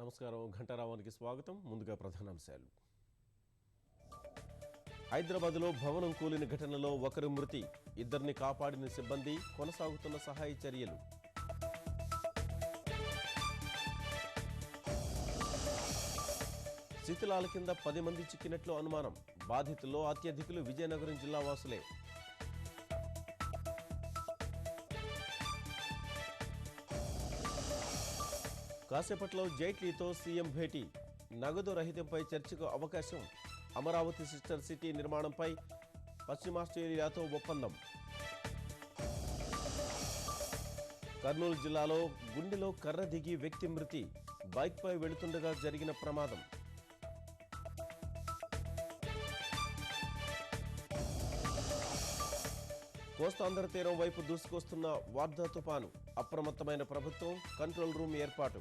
నమస్కారం ఘంటారావానికి స్వాగతం. ముందుగా ప్రధానాంశాలు. హైదరాబాద్లో భవనం కూలిన ఘటనలో ఒకరు మృతి, ఇద్దరిని కాపాడిన సిబ్బంది, కొనసాగుతున్న సహాయ చర్యలు. శిథిలాల కింద 10 మంది చిక్కినట్లు అనుమానం, బాధితుల్లో అత్యధికులు విజయనగరం జిల్లా వాసులే. కాసేపట్లో జైట్లీతో సీఎం భేటీ, నగదు రహితంపై చర్చకు అవకాశం. అమరావతి సిస్టర్ సిటీ నిర్మాణంపై పశ్చిమాస్ట్రేలియాతో ఒప్పందం. కర్నూలు జిల్లాలో గుండెలో కర్ర దిగి వ్యక్తి మృతి, బైక్పై వెళుతుండగా జరిగిన ప్రమాదం. కోస్తాంధ్ర తీరం వైపు దూసుకొస్తున్న వార్ధా తుపాను, అప్రమత్తమైన ప్రభుత్వం, కంట్రోల్ రూమ్ ఏర్పాటు.